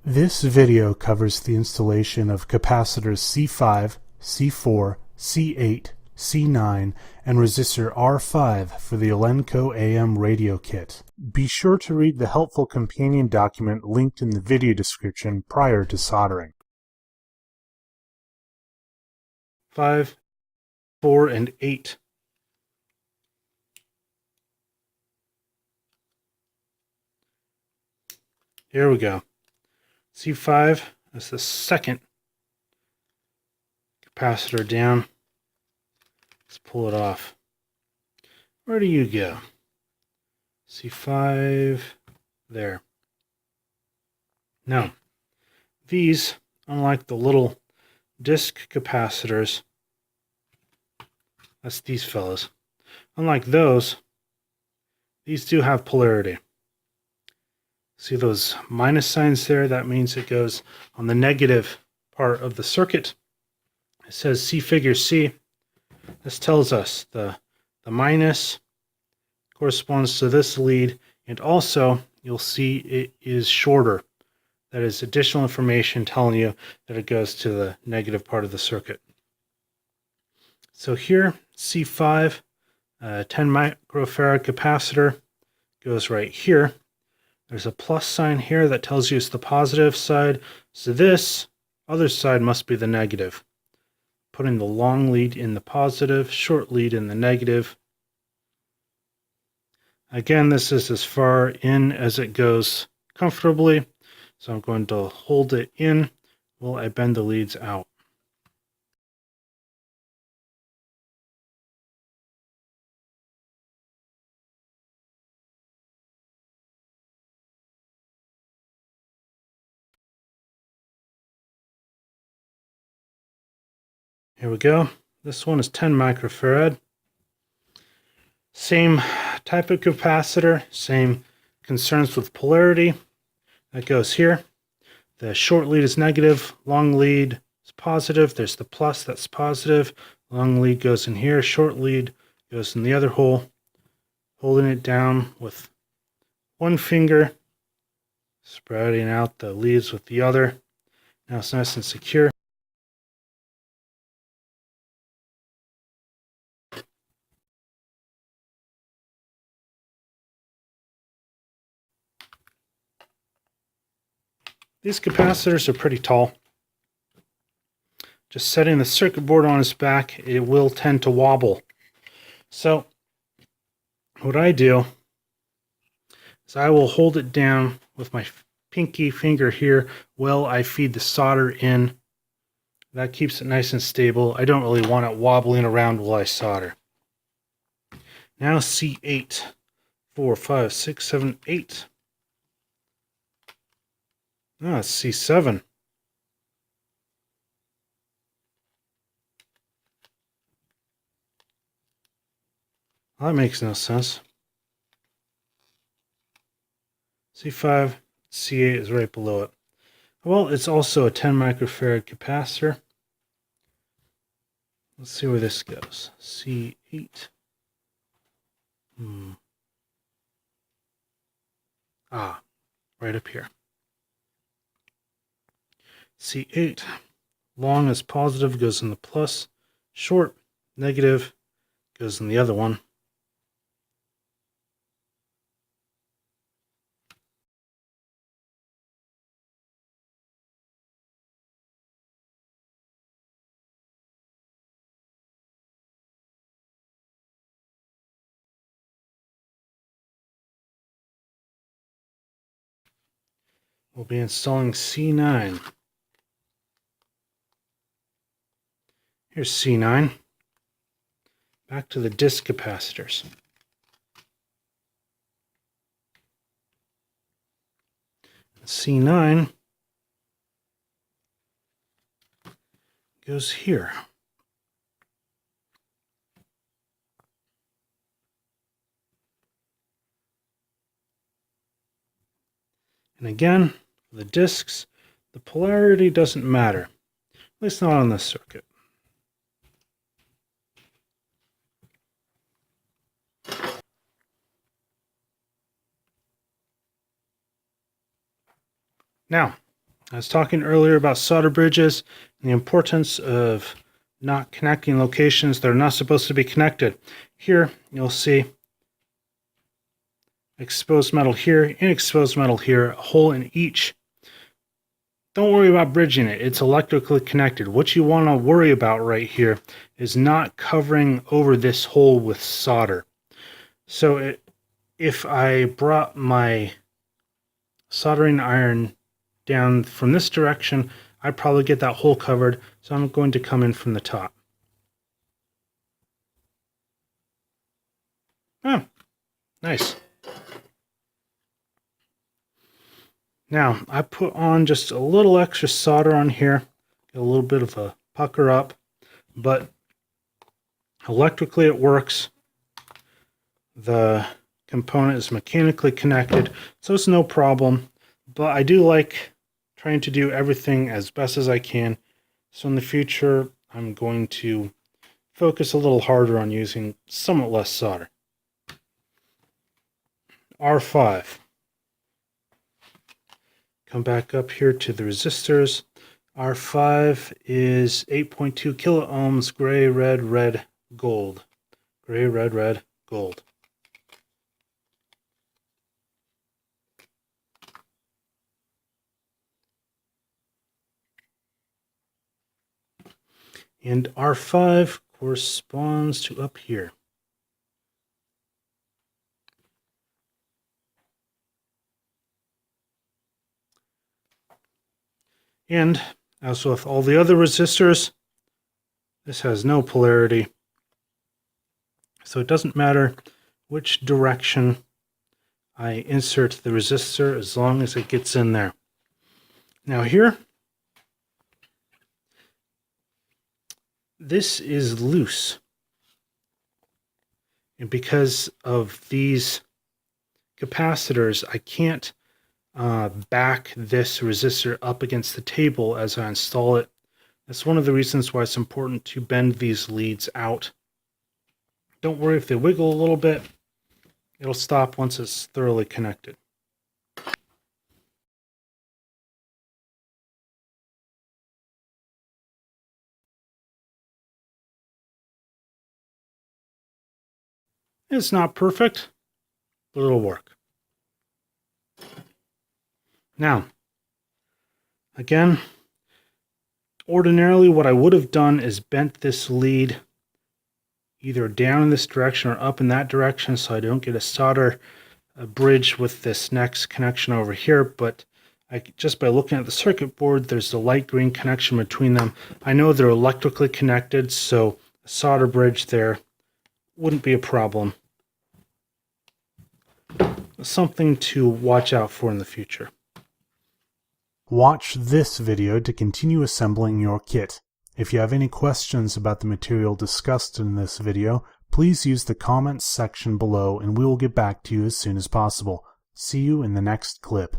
This video covers the installation of capacitors C5, C4, C8, C9, and resistor R5 for the Elenco AM radio kit. Be sure to read the helpful companion document linked in the video description prior to soldering. 5, 4, and 8. Here we go. C5 is the second capacitor down. Let's pull it off. Where do you go? C5 there. Now, these, unlike the little disc capacitors, that's these fellows, unlike those, these do have polarity. See those minus signs there? That means it goes on the negative part of the circuit. It says C figure C. This tells us the minus corresponds to this lead, and also you'll see it is shorter. That is additional information telling you that it goes to the negative part of the circuit. So here, C5, 10 microfarad capacitor goes right here. There's a plus sign here that tells you it's the positive side. So this other side must be the negative. Putting the long lead in the positive, short lead in the negative. Again, this is as far in as it goes comfortably. So I'm going to hold it in while I bend the leads out. Here we go. This one is 10 microfarad. Same type of capacitor, same concerns with polarity. That goes here. The short lead is negative, long lead is positive. There's the plus, that's positive. Long lead goes in here, short lead goes in the other hole. Holding it down with one finger, spreading out the leads with the other. Now it's nice and secure. These capacitors are pretty tall. Just setting the circuit board on its back, it will tend to wobble. So what I do is I will hold it down with my pinky finger here while I feed the solder in. That keeps it nice and stable. I don't really want it wobbling around while I solder. Now C8, 4, 5, 6, 7, 8. Ah, it's C7. Well, that makes no sense. C5, C8 is right below it. Well, it's also a 10 microfarad capacitor. Let's see where this goes. C8. Ah, right up here. C8, long is positive, goes in the plus. Short, negative, goes in the other one. We'll be installing C9. Here's C9. Back to the disc capacitors. C9 goes here. And again, for the discs, the polarity doesn't matter, at least not on this circuit. Now, I was talking earlier about solder bridges and the importance of not connecting locations that are not supposed to be connected. Here, you'll see exposed metal here and exposed metal here, a hole in each. Don't worry about bridging it. It's electrically connected. What you want to worry about right here is not covering over this hole with solder. So if I brought my soldering iron down from this direction, I'd probably get that hole covered. So I'm going to come in from the top. Oh, nice. Now, I put on just a little extra solder on here, get a little bit of a pucker up, but electrically it works. The component is mechanically connected, so it's no problem, but I do like trying to do everything as best as I can, so in the future I'm going to focus a little harder on using somewhat less solder. R5. Come back up here to the resistors. R5 is 8.2 kilo ohms, gray, red, red, gold. Gray, red, red, gold. And R5 corresponds to up here. And as with all the other resistors, this has no polarity. So it doesn't matter which direction I insert the resistor as long as it gets in there. Now here, this is loose. And because of these capacitors, I can't back this resistor up against the table as I install it. That's one of the reasons why it's important to bend these leads out. Don't worry if they wiggle a little bit. It'll stop once it's thoroughly connected. It's not perfect, but it'll work. Now, again, ordinarily what I would have done is bent this lead either down in this direction or up in that direction so I don't get a solder bridge with this next connection over here, but just by looking at the circuit board, there's the light green connection between them. I know they're electrically connected, so a solder bridge there wouldn't be a problem. Something to watch out for in the future. Watch this video to continue assembling your kit. If you have any questions about the material discussed in this video, please use the comments section below and we will get back to you as soon as possible. See you in the next clip.